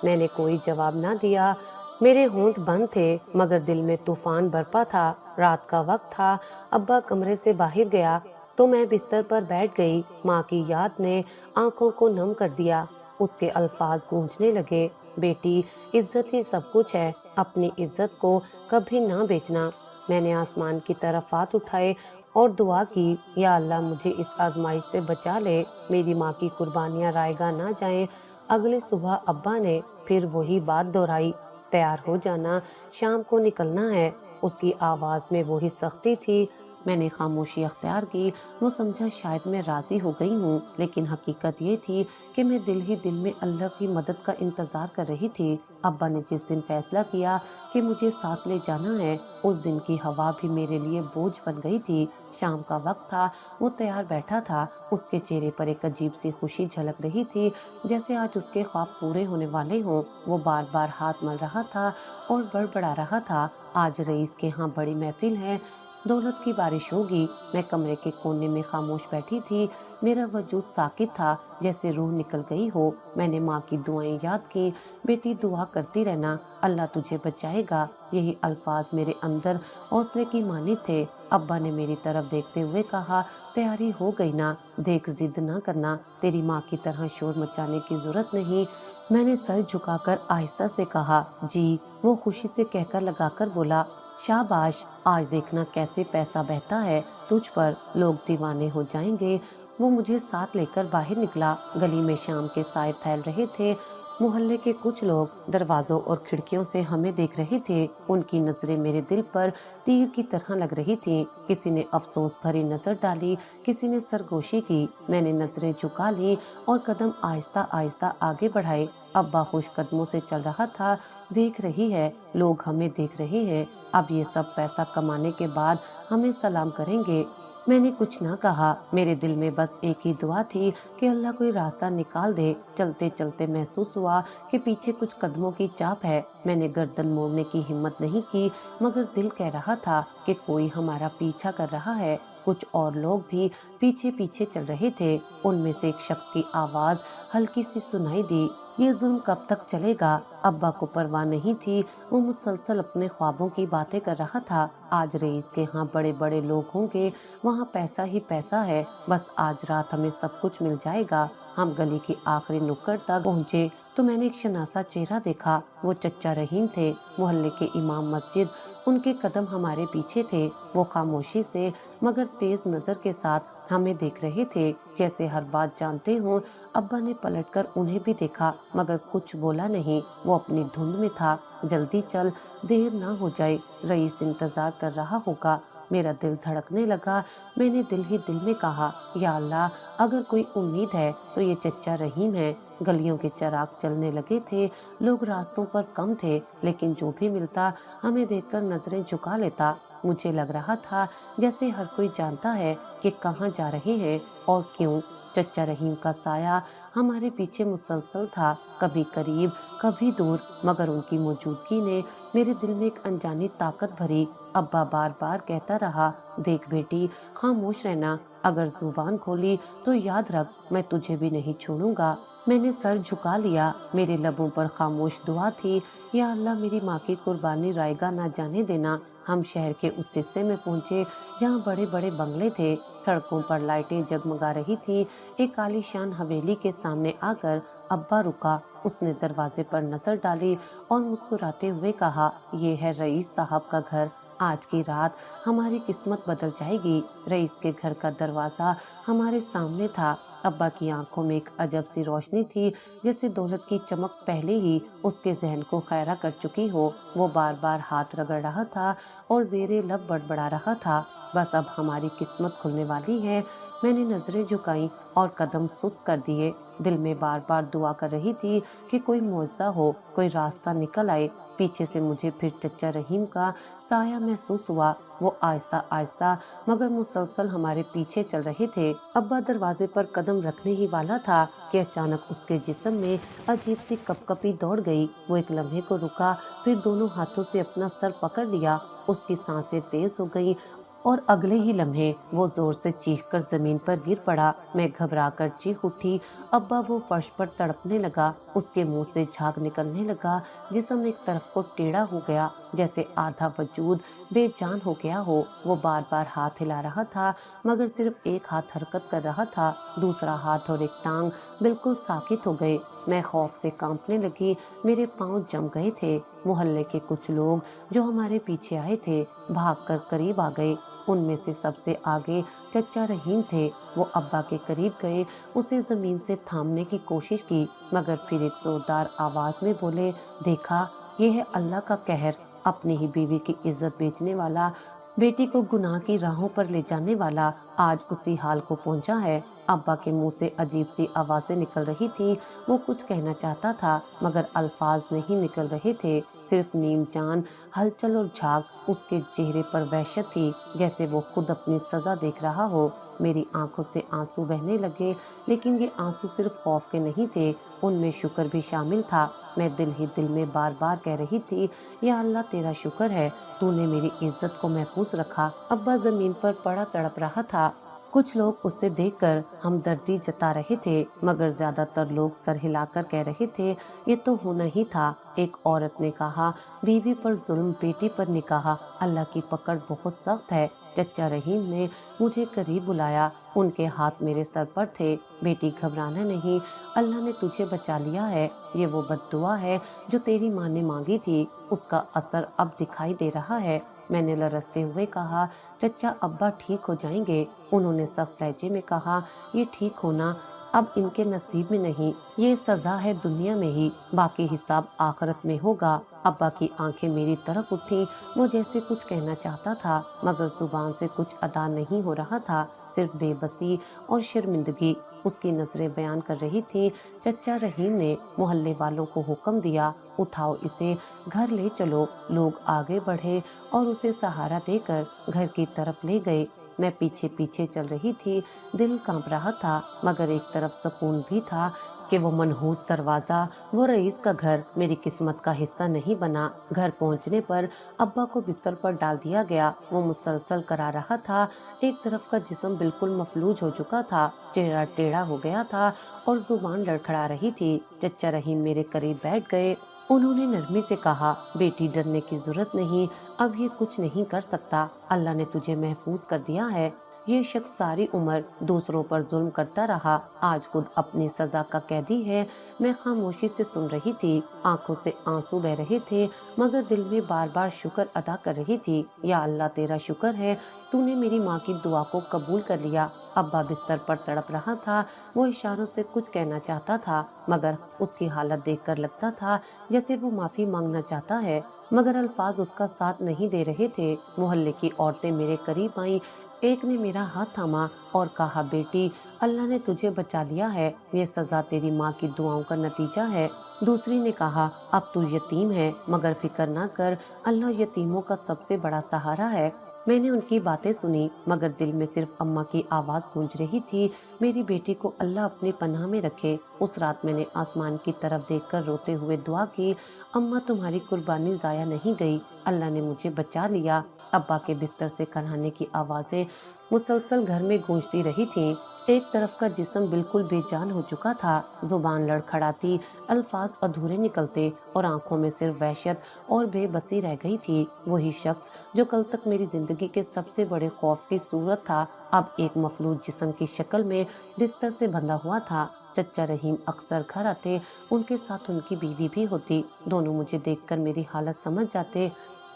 S1: मैंने कोई जवाब ना दिया। मेरे होंठ बंद थे, मगर दिल में तूफान बरपा था। रात का वक्त था। अब्बा कमरे से बाहर गया तो मैं बिस्तर पर बैठ गई। माँ की याद ने आंखों को नम कर दिया। उसके अल्फाज गूंजने लगे, बेटी, इज्जत ही सब कुछ है, अपनी इज्जत को कभी ना बेचना। मैंने आसमान की तरफ हाथ उठाए और दुआ की, या अल्लाह मुझे इस आजमाइश से बचा ले, मेरी माँ की कुर्बानियाँ रायगा ना जाएं। अगली सुबह अब्बा ने फिर वही बात दोहराई, तैयार हो जाना, शाम को निकलना है। उसकी आवाज में वही सख्ती थी। मैंने खामोशी अख्तियार की। वो समझा शायद मैं राजी हो गई हूँ, लेकिन हकीकत ये थी कि मैं दिल ही दिल में अल्लाह की मदद का इंतजार कर रही थी। अब्बा ने जिस दिन फैसला किया कि मुझे साथ ले जाना है, उस दिन की हवा भी मेरे लिए बोझ बन गई थी। शाम का वक्त था। वो तैयार बैठा था। उसके चेहरे पर एक अजीब सी खुशी झलक रही थी, जैसे आज उसके ख्वाब पूरे होने वाले हों। वो बार बार हाथ मल रहा था और बड़बड़ा रहा था, आज रईस के यहाँ बड़ी महफिल है, दौलत की बारिश होगी। मैं कमरे के कोने में खामोश बैठी थी। मेरा वजूद साकित था, जैसे रूह निकल गई हो। मैंने माँ की दुआएं याद की, बेटी दुआ करती रहना, अल्लाह तुझे बचाएगा। यही अल्फाज मेरे अंदर हौसले की मानी थे। अब्बा ने मेरी तरफ देखते हुए कहा, तैयारी हो गई ना? देख, जिद ना करना, तेरी माँ की तरह शोर मचाने की जरूरत नहीं। मैंने सर झुकाकर आहिस्ता से कहा, जी। वो खुशी से कहकर लगाकर बोला, शाबाश, आज देखना कैसे पैसा बहता है तुझ पर, लोग दीवाने हो जाएंगे। वो मुझे साथ लेकर बाहर निकला। गली में शाम के साए फैल रहे थे। मोहल्ले के कुछ लोग दरवाजों और खिड़कियों से हमें देख रहे थे। उनकी नजरें मेरे दिल पर तीर की तरह लग रही थीं। किसी ने अफसोस भरी नजर डाली, किसी ने सरगोशी की। मैंने नजरें झुका ली और कदम आहिस्ता आहिस्ता आगे बढ़ाए। अब्बा खुश कदमों से चल रहा था। देख रही है, लोग हमें देख रहे हैं, अब ये सब पैसा कमाने के बाद हमें सलाम करेंगे। मैंने कुछ ना कहा। मेरे दिल में बस एक ही दुआ थी कि अल्लाह कोई रास्ता निकाल दे। चलते चलते महसूस हुआ कि पीछे कुछ कदमों की चाप है। मैंने गर्दन मोड़ने की हिम्मत नहीं की, मगर दिल कह रहा था कि कोई हमारा पीछा कर रहा है। कुछ और लोग भी पीछे पीछे चल रहे थे। उनमें से एक शख्स की आवाज हल्की सी सुनाई दी, ये जुल्म कब तक चलेगा? अब्बा को परवाह नहीं थी। वो मुसलसल अपने ख्वाबों की बातें कर रहा था। आज रईस के यहाँ बड़े बड़े लोग होंगे, वहाँ पैसा ही पैसा है, बस आज रात हमें सब कुछ मिल जाएगा। हम गली की आखिरी नुक्कड़ तक पहुँचे तो मैंने एक शनासा चेहरा देखा। वो चच्चा रहीम थे, मोहल्ले के इमाम मस्जिद। उनके कदम हमारे पीछे थे। वो खामोशी से मगर तेज नजर के साथ हमें देख रहे थे, जैसे हर बात जानते हों। अब्बा ने पलटकर उन्हें भी देखा, मगर कुछ बोला नहीं। वो अपनी धुन में था। जल्दी चल, देर ना हो जाए, रईस इंतजार कर रहा होगा। میرا دل دھڑکنے لگا۔ میں نے دل ہی دل میں کہا، یا اللہ، اگر کوئی امید ہے تو یہ چچا رحیم ہے۔ گلیوں کے چراغ چلنے لگے تھے، لوگ راستوں پر کم تھے، لیکن جو بھی ملتا ہمیں دیکھ کر نظریں جھکا لیتا۔ مجھے لگ رہا تھا جیسے ہر کوئی جانتا ہے کہ کہاں جا رہے ہیں اور کیوں۔ چچا رحیم کا سایہ ہمارے پیچھے مسلسل تھا، کبھی قریب کبھی دور، مگر ان کی موجودگی نے میرے دل میں ایک انجانی طاقت بھری۔ ابا بار بار کہتا رہا، دیکھ بیٹی، خاموش رہنا، اگر زبان کھولی تو یاد رکھ میں تجھے بھی نہیں چھوڑوں گا۔ میں نے سر جھکا لیا، میرے لبوں پر خاموش دعا تھی، یا اللہ میری ماں کی قربانی رائے گاہ نہ جانے دینا۔ ہم شہر کے اس حصے میں پہنچے جہاں بڑے بڑے بنگلے تھے، سڑکوں پر لائٹیں جگمگا رہی تھی۔ ایک عالی شان حویلی کے سامنے آ کر ابا رکا، اس نے دروازے پر نظر ڈالی اور مسکراتے ہوئے کہا، یہ ہے رئیس صاحب کا گھر، آج کی رات ہماری قسمت بدل جائے گی۔ رئیس کے گھر کا دروازہ ہمارے سامنے تھا۔ ابا کی آنکھوں میں ایک عجب سی روشنی تھی، جیسے دولت کی چمک پہلے ہی اس کے ذہن کو خیرہ کر چکی ہو۔ وہ بار بار ہاتھ رگڑ رہا تھا اور زیر لب بڑبڑا رہا تھا، بس اب ہماری قسمت کھلنے والی ہے۔ میں نے نظریں جھکائیں اور قدم سست کر دیے، دل میں بار بار دعا کر رہی تھی کہ کوئی معجزہ ہو، کوئی راستہ نکل آئے۔ پیچھے سے مجھے پھر چچا رحیم کا سایہ محسوس ہوا، وہ آہستہ آہستہ مگر مسلسل ہمارے پیچھے چل رہے تھے۔ ابا دروازے پر قدم رکھنے ہی والا تھا کہ اچانک اس کے جسم میں عجیب سی کپ کپی دوڑ گئی۔ وہ ایک لمحے کو رکا، پھر دونوں ہاتھوں سے اپنا سر پکڑ لیا۔ اس کی سانسیں تیز ہو گئیں اور اگلے ہی لمحے وہ زور سے چیخ کر زمین پر گر پڑا۔ میں گھبرا کر چیخ اٹھی۔ ابا وہ فرش پر تڑپنے لگا، اس کے منہ سے جھاگ نکلنے لگا، جسم ایک طرف کو ٹیڑھا ہو گیا، جیسے آدھا وجود بے جان ہو گیا ہو۔ وہ بار بار ہاتھ ہلا رہا تھا، مگر صرف ایک ہاتھ حرکت کر رہا تھا، دوسرا ہاتھ اور ایک ٹانگ بالکل ساکت ہو گئے۔ میں خوف سے کانپنے لگی، میرے پاؤں جم گئے تھے۔ محلے کے کچھ لوگ جو ہمارے پیچھے آئے تھے بھاگ کر قریب آ گئے، ان میں سے سب سے آگے چچا رحیم تھے۔ وہ ابا کے قریب گئے، اسے زمین سے تھامنے کی کوشش کی، مگر پھر ایک زوردار آواز میں بولے، دیکھا، یہ ہے اللہ کا قہر، اپنی ہی بیوی کی عزت بیچنے والا، بیٹی کو گناہ کی راہوں پر لے جانے والا آج اسی حال کو پہنچا ہے۔ ابا کے منہ سے عجیب سی آوازیں نکل رہی تھی، وہ کچھ کہنا چاہتا تھا مگر الفاظ نہیں نکل رہے تھے، صرف نیم چاند ہلچل اور جھاگ۔ اس کے چہرے پر وحشت تھی، جیسے وہ خود اپنی سزا دیکھ رہا ہو۔ میری آنکھوں سے آنسو بہنے لگے، لیکن یہ آنسو صرف خوف کے نہیں تھے، ان میں شکر بھی شامل تھا۔ میں دل ہی دل میں بار بار کہہ رہی تھی، یا اللہ تیرا شکر ہے، تو نے میری عزت کو محفوظ رکھا۔ ابا زمین پر پڑا تڑپ رہا تھا، کچھ لوگ اسے دیکھ کر ہمدردی جتا رہے تھے، مگر زیادہ تر لوگ سر ہلا کر کہہ رہے تھے، یہ تو ہونا ہی تھا۔ ایک عورت نے کہا، بیوی پر ظلم، بیٹی پر نکاح، اللہ کی پکڑ بہت سخت ہے۔ چچا رحیم نے مجھے قریب بلایا، ان کے ہاتھ میرے سر پر تھے۔ بیٹی گھبرانا نہیں، اللہ نے تجھے بچا لیا ہے، یہ وہ بد دعا ہے جو تیری ماں نے مانگی تھی، اس کا اثر اب دکھائی دے رہا ہے۔ میں نے لرزتے ہوئے کہا، چچا ابا ٹھیک ہو جائیں گے؟ انہوں نے سخت لہجے میں کہا، یہ ٹھیک ہونا اب ان کے نصیب میں نہیں، یہ سزا ہے دنیا میں ہی، باقی حساب آخرت میں ہوگا۔ ابا کی آنکھیں میری طرف اٹھی، وہ جیسے کچھ کہنا چاہتا تھا مگر زبان سے کچھ ادا نہیں ہو رہا تھا، صرف بے بسی اور شرمندگی۔ اس کی نظریں بیان کر رہی تھی، چچا رحیم نے محلے والوں کو حکم دیا، اٹھاؤ اسے، گھر لے چلو۔ لوگ آگے بڑھے اور اسے سہارا دے کر گھر کی طرف لے گئے۔ میں پیچھے پیچھے چل رہی تھی، دل کانپ رہا تھا، مگر ایک طرف سکون بھی تھا کہ وہ منحوس دروازہ، وہ رئیس کا گھر میری قسمت کا حصہ نہیں بنا۔ گھر پہنچنے پر ابا کو بستر پر ڈال دیا گیا، وہ مسلسل کرا رہا تھا، ایک طرف کا جسم بالکل مفلوج ہو چکا تھا، چہرہ ٹیڑھا ہو گیا تھا اور زبان لڑکھڑا رہی تھی۔ چچا رحیم میرے قریب بیٹھ گئے، انہوں نے نرمی سے کہا، بیٹی ڈرنے کی ضرورت نہیں، اب یہ کچھ نہیں کر سکتا، اللہ نے تجھے محفوظ کر دیا ہے۔ یہ شخص ساری عمر دوسروں پر ظلم کرتا رہا، آج خود اپنی سزا کا قیدی ہے۔ میں خاموشی سے سن رہی تھی، آنکھوں سے آنسو بہ رہے تھے، مگر دل میں بار بار شکر ادا کر رہی تھی، یا اللہ تیرا شکر ہے، تو نے میری ماں کی دعا کو قبول کر لیا۔ ابا بستر پر تڑپ رہا تھا، وہ اشاروں سے کچھ کہنا چاہتا تھا، مگر اس کی حالت دیکھ کر لگتا تھا جیسے وہ معافی مانگنا چاہتا ہے۔ मगर अल्फाज उसका साथ नहीं दे रहे थे। मोहल्ले की औरतें मेरे करीब आईं। एक ने मेरा हाथ थामा और कहा, बेटी, अल्लाह ने तुझे बचा लिया है, ये सजा तेरी माँ की दुआओं का नतीजा है। दूसरी ने कहा, अब तू यतीम है, मगर फिक्र ना कर, अल्लाह यतीमों का सबसे बड़ा सहारा है। मैंने उनकी बातें सुनी, मगर दिल में सिर्फ अम्मा की आवाज गूंज रही थी, मेरी बेटी को अल्लाह अपनी पनाह में रखे। उस रात मैंने आसमान की तरफ देखकर रोते हुए दुआ की, अम्मा, तुम्हारी कुर्बानी जाया नहीं गई, अल्लाह ने मुझे बचा लिया। अब्बा के बिस्तर से कराहने की आवाजें मुसलसल घर में गूंजती रही थीं। एक तरफ का जिस्म बिल्कुल बेजान हो चुका था, जुबान लड़खड़ाती, अल्फाज अधूरे निकलते और आंखों में सिर्फ वहशत और बेबसी रह गई थी। वही शख्स जो कल तक मेरी जिंदगी के सबसे बड़े खौफ की सूरत था, अब एक मफलूज जिस्म की शक्ल में बिस्तर से बंधा हुआ था। चचा रहीम अक्सर घर आते, उनके साथ उनकी बीवी भी होती। दोनों मुझे देखकर मेरी हालत समझ जाते।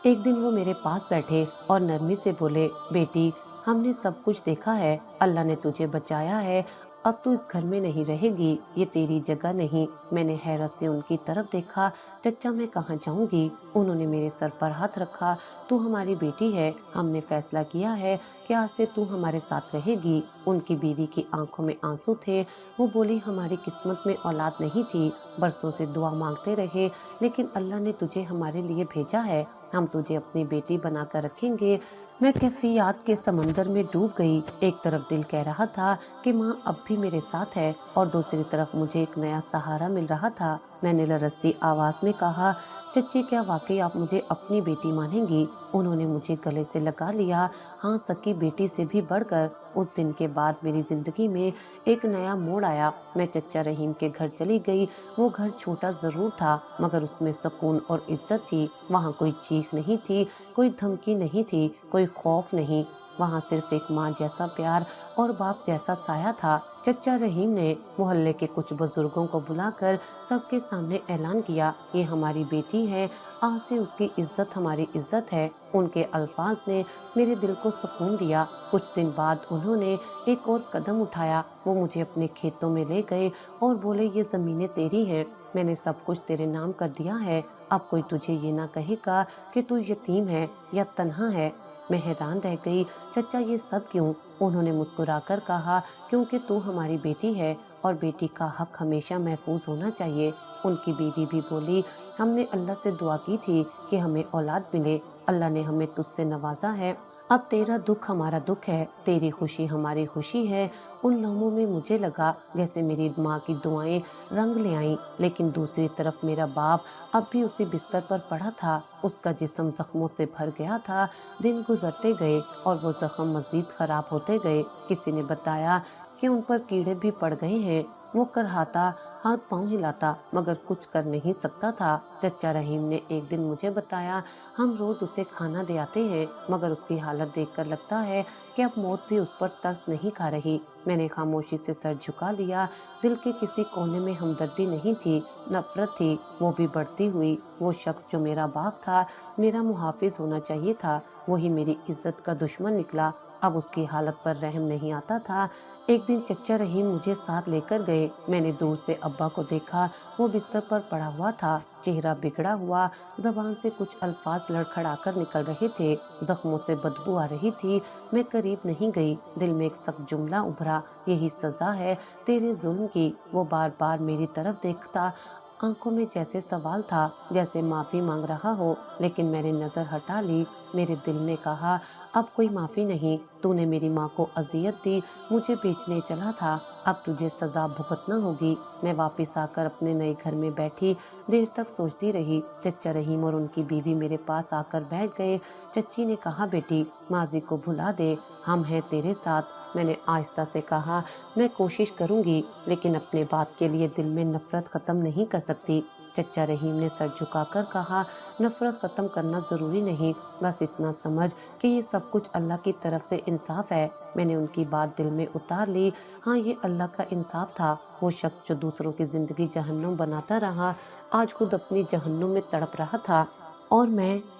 S1: एक दिन वो मेरे पास बैठे और नरमी से बोले, बेटी, हमने सब कुछ देखा है, अल्लाह ने तुझे बचाया है, अब तू इस घर में नहीं रहेगी, ये तेरी जगह नहीं। मैंने हैरत से उनकी तरफ देखा। चचा, मैं कहाँ जाऊंगी? उन्होंने मेरे सर पर हाथ रखा। तू हमारी बेटी है, हमने फैसला किया है कि आज से तू हमारे साथ रहेगी। उनकी बीवी की आंखों में आंसू थे। वो बोली, हमारी किस्मत में औलाद नहीं थी, बरसों से दुआ मांगते रहे, लेकिन अल्लाह ने तुझे हमारे लिए भेजा है, हम तुझे अपनी बेटी बनाकर रखेंगे। मैं कैफियत के समंदर में डूब गई। एक तरफ दिल कह रहा था कि माँ अब भी मेरे साथ है, और दूसरी तरफ मुझे एक नया सहारा मिल रहा था। मैंने लरजती आवाज में कहा, चच्ची, क्या वाकई आप मुझे अपनी बेटी मानेंगी? उन्होंने मुझे गले से लगा लिया। हाँ, सकी बेटी से भी बढ़कर। उस दिन के बाद मेरी जिंदगी में एक नया मोड़ आया। मैं चचा रहीम के घर चली गई। वो घर छोटा जरूर था, मगर उसमें सुकून और इज्जत थी। वहाँ कोई चीख नहीं थी, कोई धमकी नहीं थी, कोई खौफ नहीं। वहाँ सिर्फ एक माँ जैसा प्यार और बाप जैसा साया था। चचा रहीम ने मोहल्ले के कुछ बुजुर्गों को बुलाकर सबके सामने ऐलान किया, ये हमारी बेटी है, आज से उसकी इज्जत हमारी इज्जत है। उनके अल्फाज ने मेरे दिल को सुकून दिया। कुछ दिन बाद उन्होंने एक और कदम उठाया। वो मुझे अपने खेतों में ले गए और बोले, ये जमीनें तेरी हैं, मैंने सब कुछ तेरे नाम कर दिया है, अब कोई तुझे ये ना कहेगा कि तू यतीम है या तन्हा है। मैं हैरान रह गई। चचा, ये सब क्यों? उन्होंने मुस्कुराकर कहा, क्योंकि तू हमारी बेटी है और बेटी का हक हमेशा महफूज होना चाहिए। उनकी बीवी भी बोली, हमने अल्लाह से दुआ की थी कि हमें औलाद मिले, अल्लाह ने हमें तुझसे नवाजा है, अब तेरा दुख हमारा दुख है, तेरी खुशी हमारी खुशी है। उन लम्हों में मुझे लगा जैसे मेरी माँ की दुआएं रंग ले आईं, लेकिन दूसरी तरफ मेरा बाप अब भी उसी बिस्तर पर पड़ा था। उसका जिस्म जख्मों से भर गया था। दिन गुजरते गए और वो जख्म मजीद खराब होते गए। किसी ने बताया कि उन पर कीड़े भी पड़ गए हैं। वो करहाता, हाथ पांव हिलाता, मगर कुछ कर नहीं सकता था। चचा रहीम ने एक दिन मुझे बताया, हम रोज उसे खाना दे आते हैं, मगर उसकी हालत देखकर लगता है कि अब मौत भी उस पर तरस नहीं खा रही। मैंने खामोशी से सर झुका लिया। दिल के किसी कोने में हमदर्दी नहीं थी, नफरत थी, वो भी बढ़ती हुई। वो शख्स जो मेरा बाप था, मेरा मुहाफिज होना चाहिए था, वही मेरी इज्जत का दुश्मन निकला। अब उसकी हालत पर रहम नहीं आता था। एक दिन चचा रहीम मुझे साथ लेकर गए। मैंने दूर से अब्बा को देखा। वो बिस्तर पर पड़ा हुआ था, चेहरा बिगड़ा हुआ, जबान से कुछ अल्फाज लड़खड़ाकर निकल रहे थे, जख्मों से बदबू आ रही थी। मैं करीब नहीं गई। दिल में एक सख्त जुमला उभरा, यही सजा है तेरे जुल्म की। वो बार बार मेरी तरफ देखता, आंखों में जैसे सवाल था, जैसे माफी मांग रहा हो, लेकिन मैंने नजर हटा ली। मेरे दिल ने कहा, अब कोई माफी नहीं, तूने मेरी माँ को अजियत दी, मुझे बेचने चला था, अब तुझे सजा भुगतना होगी। मैं वापस आकर अपने नए घर में बैठी, देर तक सोचती रही। चचा रहीम और उनकी बीवी मेरे पास आकर बैठ गए। चच्ची ने कहा, बेटी, माजी को भुला दे, हम हैं तेरे साथ। मैंने आहिस्ता से कहा, मैं कोशिश करूंगी, लेकिन अपने बाप के लिए दिल में नफरत खत्म नहीं कर सकती। चचा रहीम ने सर झुकाकर कहा, नफरत खत्म करना जरूरी नहीं, बस इतना समझ कि ये सब कुछ अल्लाह की तरफ से इंसाफ है। मैंने उनकी बात दिल में उतार ली। हाँ, ये अल्लाह का इंसाफ था। वो शख्स जो दूसरों की जिंदगी जहन्नुम बनाता रहा, आज खुद अपनी जहन्नुम में तड़प रहा था। और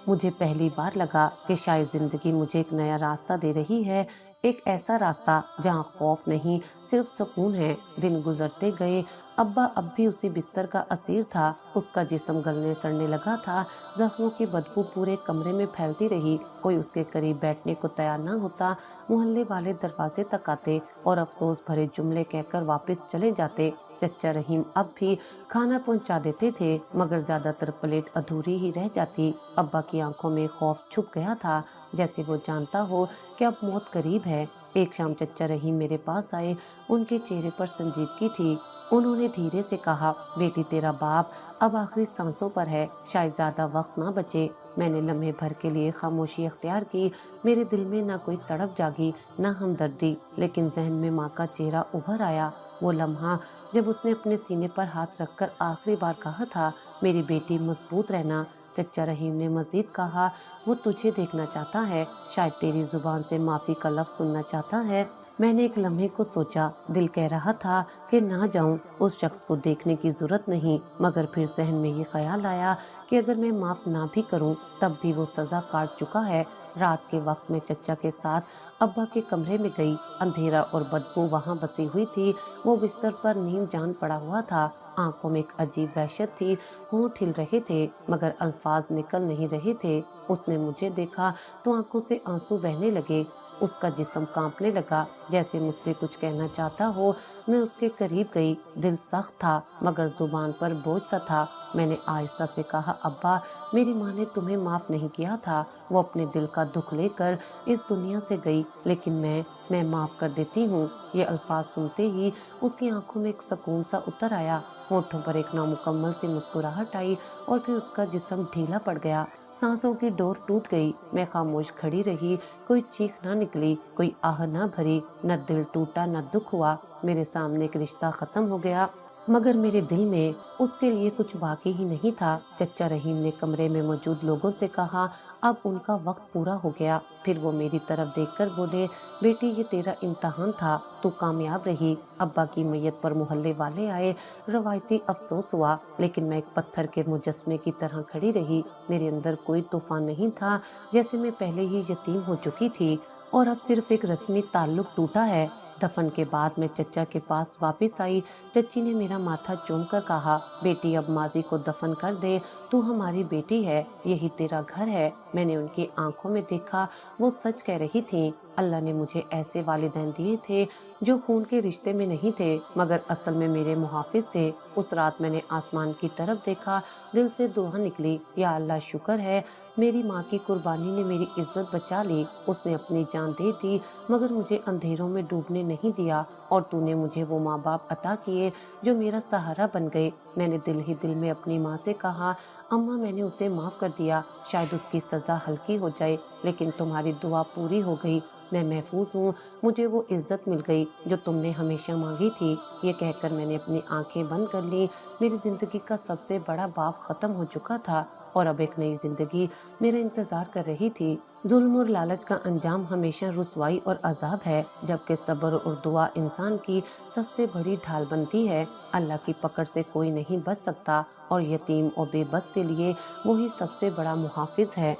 S1: मुझे पहली बार लगा कि शायद जिंदगी मुझे एक नया रास्ता दे रही है, एक ऐसा रास्ता जहाँ खौफ नहीं, सिर्फ सुकून है। दिन गुजरते गए अब्बा अब भी उसी बिस्तर का असीर था। उसका जिस्म गलने सड़ने लगा था। जख्मों की बदबू पूरे कमरे में फैलती रही। कोई उसके करीब बैठने को तैयार न होता। मोहल्ले वाले दरवाजे तक आते और अफसोस भरे जुमले कहकर वापस चले जाते। चचा रहीम अब भी खाना पहुंचा देते थे, मगर ज्यादातर प्लेट अधूरी ही रह जाती। अब्बा की आंखों में खौफ छुप गया था, जैसे वो जानता हो कि अब मौत करीब है। एक शाम चचा रहीम मेरे पास आए। उनके चेहरे पर संजीदगी थी। उन्होंने धीरे से कहा, बेटी तेरा बाप अब आखिरी सांसों पर है, शायद ज्यादा वक्त ना बचे। मैंने लम्हे भर के लिए खामोशी अख्तियार की। मेरे दिल में ना कोई तड़प जागी, ना हमदर्दी, लेकिन जहन में माँ का चेहरा उभर आया। वो लम्हा जब उसने अपने सीने पर हाथ रखकर आखिरी बार कहा था, मेरी बेटी मजबूत रहना। चचा रहीम ने मजीद कहा, वो तुझे देखना चाहता है, शायद तेरी जुबान से माफी का लफ्ज सुनना चाहता है। मैंने एक लम्हे को सोचा। दिल कह रहा था कि ना जाऊं, उस शख्स को देखने की जरूरत नहीं, मगर फिर जहन में ये ख्याल आया कि अगर मैं माफ ना भी करूं तब भी वो सजा काट चुका है। रात के वक्त में चचा के साथ अब्बा के कमरे में गई। अंधेरा और बदबू वहां बसी हुई थी। वो बिस्तर पर नींद जान पड़ा हुआ था। आंखों में एक अजीब वहशत थी। होंठ हिल रहे थे, मगर अल्फाज निकल नहीं रहे थे। उसने मुझे देखा तो आंखों से आंसू बहने लगे। उसका जिस्म कांपने लगा, जैसे मुझसे कुछ कहना चाहता हो। मैं उसके करीब गई। दिल सख्त था, मगर जुबान पर बोझ सा था। मैंने आहिस्ता से कहा, अब्बा, मेरी माँ ने तुम्हें माफ नहीं किया था। वो अपने दिल का दुख लेकर इस दुनिया से गई, लेकिन मैं माफ कर देती हूँ। ये अल्फाज सुनते ही उसकी आंखों में एक सुकून सा उतर आया। होठों पर एक नामुकम्मल सी मुस्कुराहट आई और फिर उसका जिस्म ढीला पड़ गया। सांसों की डोर टूट गई। मैं खामोश खड़ी रही। कोई चीख ना निकली, कोई आह ना भरी, न दिल टूटा न दुख हुआ। मेरे सामने एक रिश्ता खत्म हो गया, मगर मेरे दिल में उसके लिए कुछ बाकी ही नहीं था। चचा रहीम ने कमरे में मौजूद लोगों से कहा, अब उनका वक्त पूरा हो गया। फिर वो मेरी तरफ देखकर बोले, बेटी ये तेरा इम्तहान था, तू कामयाब रही। अब्बा की मैयत पर मोहल्ले वाले आए। रवायती अफसोस हुआ, लेकिन मैं एक पत्थर के मुजस्मे की तरह खड़ी रही। मेरे अंदर कोई तूफान नहीं था, जैसे मैं पहले ही यतीम हो चुकी थी और अब सिर्फ एक रस्मी ताल्लुक टूटा है। दफन के बाद मैं चचा के पास वापस आई। चची ने मेरा माथा चूमकर कहा, बेटी अब माजी को दफन कर दे, तू हमारी बेटी है, यही तेरा घर है। मैंने उनकी आंखों में देखा, वो सच कह रही थी। अल्लाह ने मुझे ऐसे वालिदैन दिए थे जो खून के रिश्ते में नहीं थे, मगर असल में मेरे मुहाफिज थे। उस रात मैंने आसमान की तरफ देखा। दिल से दुआ निकली, या अल्लाह शुक्र है, मेरी माँ की कुर्बानी ने मेरी इज्जत बचा ली। उसने अपनी जान दे दी, मगर मुझे अंधेरों में डूबने नहीं दिया। और तूने मुझे वो माँ बाप अता किए जो मेरा सहारा बन गए। मैंने दिल ही दिल में अपनी माँ से कहा, अम्मा, मैंने उसे माफ कर दिया, शायद उसकी सजा हल्की हो जाए, लेकिन तुम्हारी दुआ पूरी हो गई। मैं महफूज हूँ, मुझे वो इज्जत मिल गई जो तुमने हमेशा मांगी थी। ये कहकर मैंने अपनी आंखें बंद कर ली। मेरी जिंदगी का सबसे बड़ा बाप खत्म हो चुका था और अब एक नई जिंदगी मेरा इंतजार कर रही थी। जुल्म और लालच का अंजाम हमेशा रुसवाई और अजाब है, जबकि सब्र और दुआ इंसान की सबसे बड़ी ढाल बनती है। अल्लाह की पकड़ से कोई नहीं बच सकता और यतीम और बेबस के लिए वही सबसे बड़ा मुहाफिज है।